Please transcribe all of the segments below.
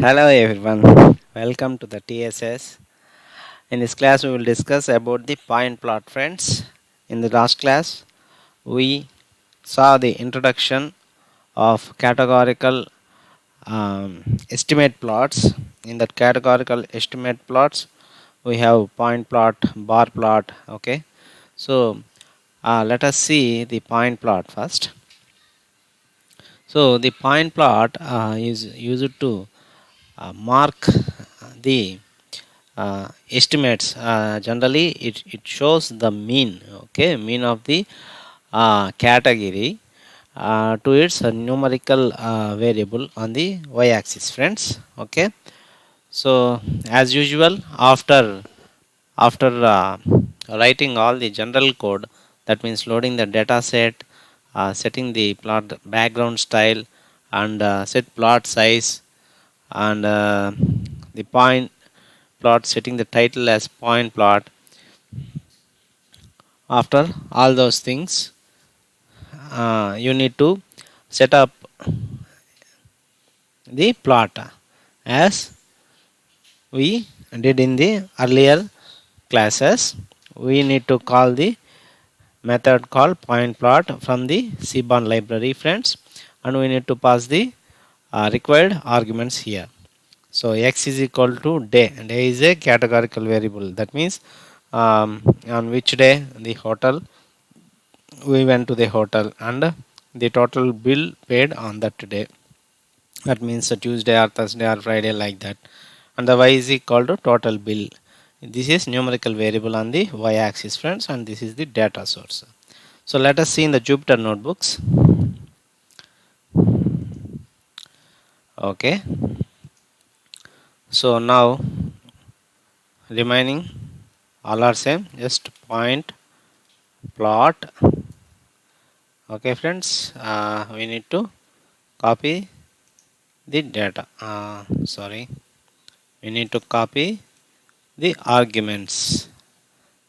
Hello everyone, welcome to the TSS. In this class we will discuss about the point plot friends. In the last class we saw the introduction of categorical estimate plots. In that categorical estimate plots we have point plot, bar plot. Okay, so let us see the point plot first. So the point plot is used to mark the estimates. Generally it shows the mean, okay, mean of the category to its numerical variable on the y-axis friends. Okay, so as usual, after writing all the general code, that means loading the data set, setting the plot background style, and set plot size, and the point plot, setting the title as point plot. After all those things, you need to set up the plot as we did in the earlier classes. We need to call the method called point plot from the Seaborn library friends, and we need to pass the required arguments here. So x is equal to day. Day is a categorical variable. That means on which day the hotel we went to the hotel, and the total bill paid on that day. That means a Tuesday or Thursday or Friday, like that. And the y is equal to total bill. This is numerical variable on the y axis friends, and this is the data source. So let us see in the Jupyter notebooks. Okay, so now remaining all are same, just point plot. Okay friends, we need to copy the data, we need to copy the arguments.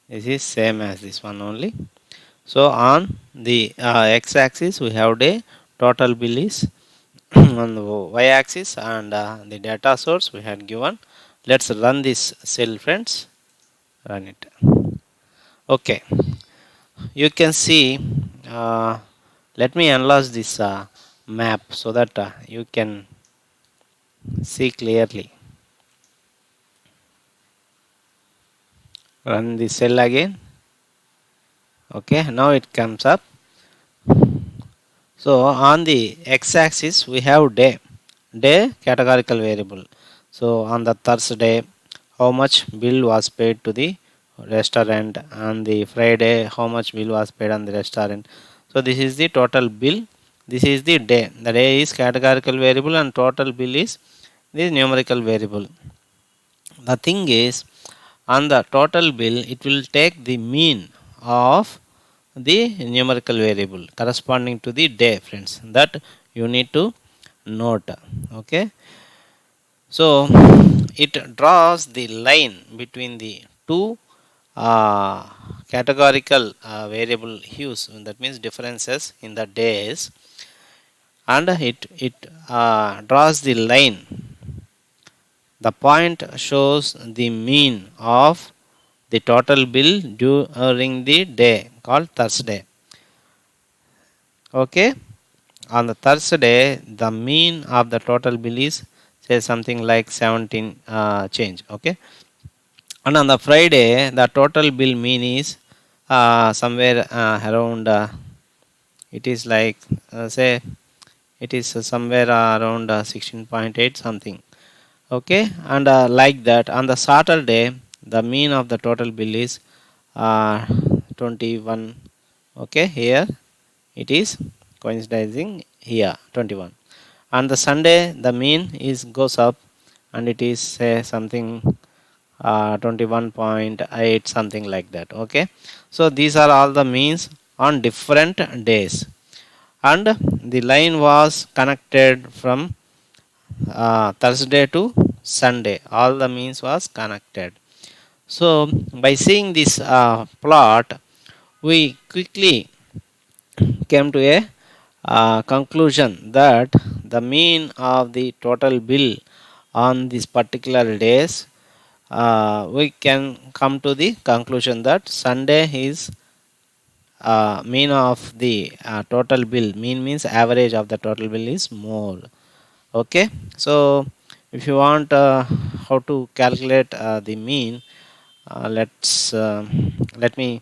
This is same as this one only. So on the x-axis we have the total bill is on the y-axis, and the data source we had given. Let's run this cell friends, run it. Okay, you can see, let me enlarge this map so that you can see clearly. Run the cell again. Okay, now it comes up. So on the x-axis we have day categorical variable. So on the Thursday, how much bill was paid to the restaurant. On the Friday, how much bill was paid on the restaurant. So this is the total bill. This is the day. The day is categorical variable and total bill is the numerical variable. The thing is, on the total bill it will take the mean of the numerical variable corresponding to the day friends, that you need to note. Okay, so it draws the line between the two categorical variable hues, that means differences in the days, and it draws the line. The point shows the mean of the total bill during the day called Thursday. Okay, on the Thursday the mean of the total bill is say something like 17 change. Okay, and on the Friday the total bill mean is somewhere around it is like say it is somewhere around 16.8 something. Okay, and like that on the Saturday the mean of the total bill is 21. Okay, here it is coinciding here 21. On the Sunday the mean is goes up, and it is say something 21.8 something like that. Okay, so these are all the means on different days, and the line was connected from Thursday to Sunday. All the means was connected. So by seeing this plot, we quickly came to a conclusion that the mean of the total bill on these particular days, we can come to the conclusion that Sunday is mean of the total bill. Mean means average of the total bill is more. Okay, so if you want how to calculate the mean, let me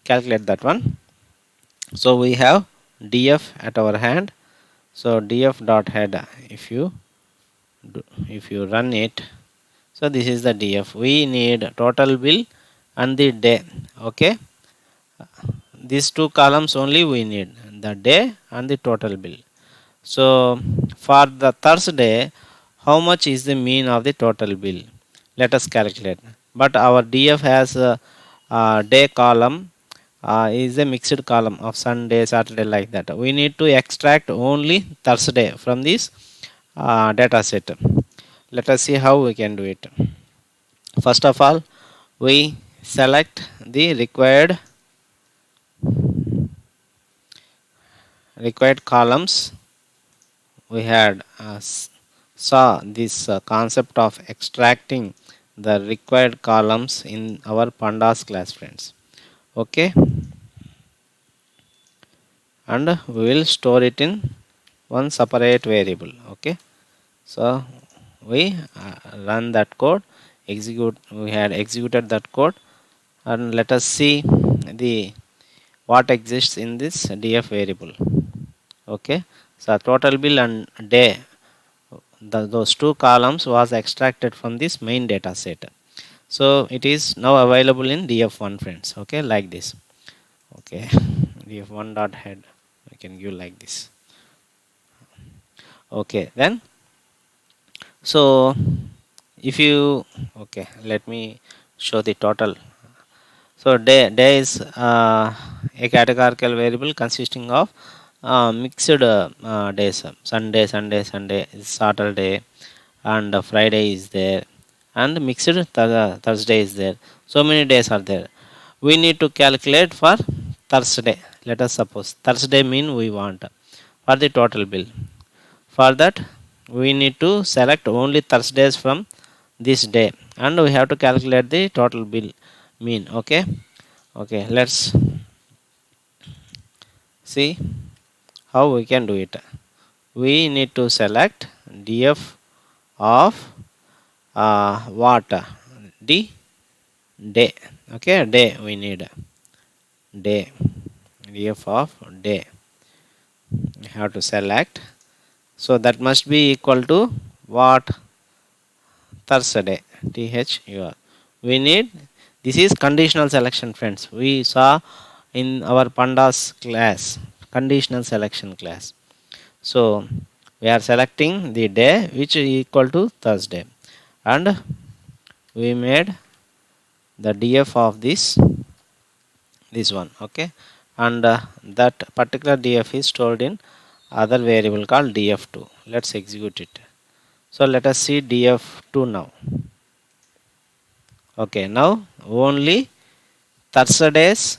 calculate that one. So we have df at our hand. So df dot head, if you run it, so this is the df. We need total bill and the day. Okay, these two columns only we need, the day and the total bill. So for the Thursday, how much is the mean of the total bill? Let us calculate. But our DF has a day column, is a mixed column of Sunday, Saturday, like that. We need to extract only Thursday from this data set. Let us see how we can do it. First of all, we select the required columns. We had saw this concept of extracting the required columns in our pandas class, friends. Okay, and we will store it in one separate variable. Okay, so we run that code, we had executed that code, and let us see the what exists in this df variable. Okay, so total bill and day, those two columns was extracted from this main data set. So it is now available in df1, friends. Okay, like this. Okay, df1 dot head, I can give like this. Okay, then, so if you, okay, let me show the total. So day is a categorical variable consisting of mixed days. Sunday is Saturday, and Friday is there, and mixed Thursday is there. So many days are there. We need to calculate for Thursday. Let us suppose Thursday mean we want for the total bill. For that, we need to select only Thursdays from this day, and we have to calculate the total bill mean. Okay, okay, let's see how we can do it. We need to select df of what, the day. Okay, day, we need day, df of day, we have to select. So that must be equal to what? Thursday, thur. We need, this is conditional selection, friends. We saw in our pandas class, conditional selection class. So we are selecting the day which is equal to Thursday, and we made the df of this one. Okay, and that particular df is stored in other variable called df2. Let's execute it. So let us see df2 now. Okay, now only Thursdays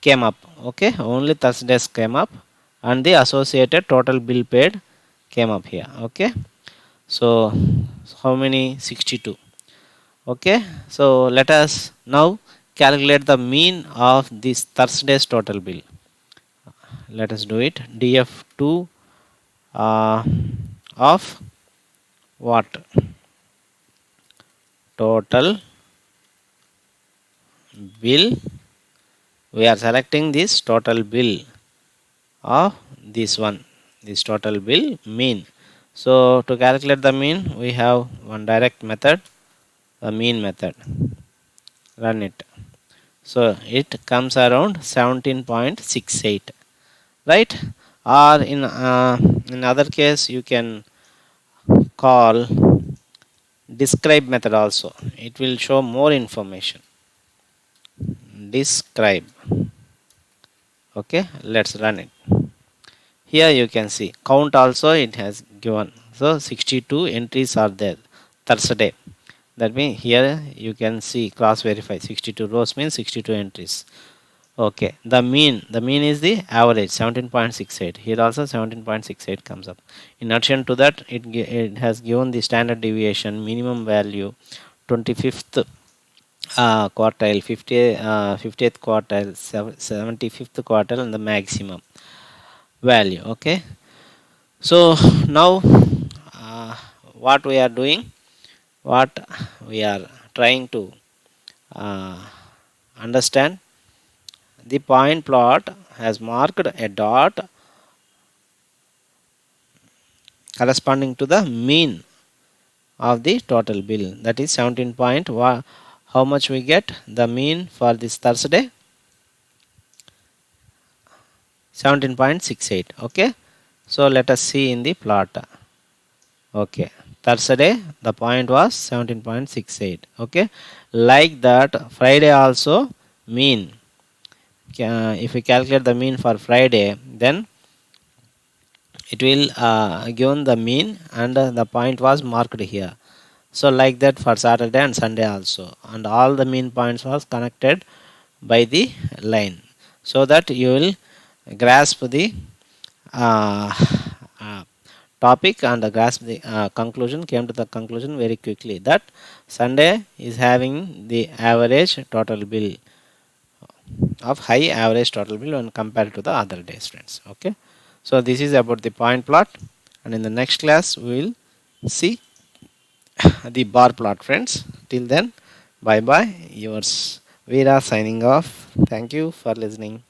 came up. Okay, only Thursdays came up, and the associated total bill paid came up here. Okay, so how many? 62. Okay, so let us now calculate the mean of this Thursday's total bill. Let us do it. df2 of what? Total bill. We are selecting this total bill of this one, this total bill mean. So to calculate the mean, we have one direct method, the mean method. Run it. So it comes around 17.68, right? Or in other case, you can call describe method also. It will show more information. Describe. Okay, let's run it. Here you can see count also it has given. So 62 entries are there Thursday. That means here you can see cross verify, 62 rows means 62 entries. Okay, the mean is the average 17.68. Here also 17.68 comes up. In addition to that, it has given the standard deviation minimum value 25th quartile, 50th quartile, 75th quartile, and the maximum value. Okay, so now uh, what we are doing, what we are trying to uh, understand, the point plot has marked a dot corresponding to the mean of the total bill, that is 17 point. How much we get the mean for this Thursday? 17.68. Okay, so let us see in the plot. Okay, Thursday the point was 17.68. Okay, like that Friday also mean, if we calculate the mean for Friday, then it will given the mean, and the point was marked here. So like that for Saturday and Sunday also, and all the mean points was connected by the line, so that you will grasp the uh, uh, topic and grasp the conclusion, came to the conclusion very quickly that Sunday is having the average total bill of high average total bill when compared to the other days, friends. Okay, so this is about the point plot, and in the next class we will see the bar plot, friends. Till then, bye bye. Yours Veera signing off. Thank you for listening.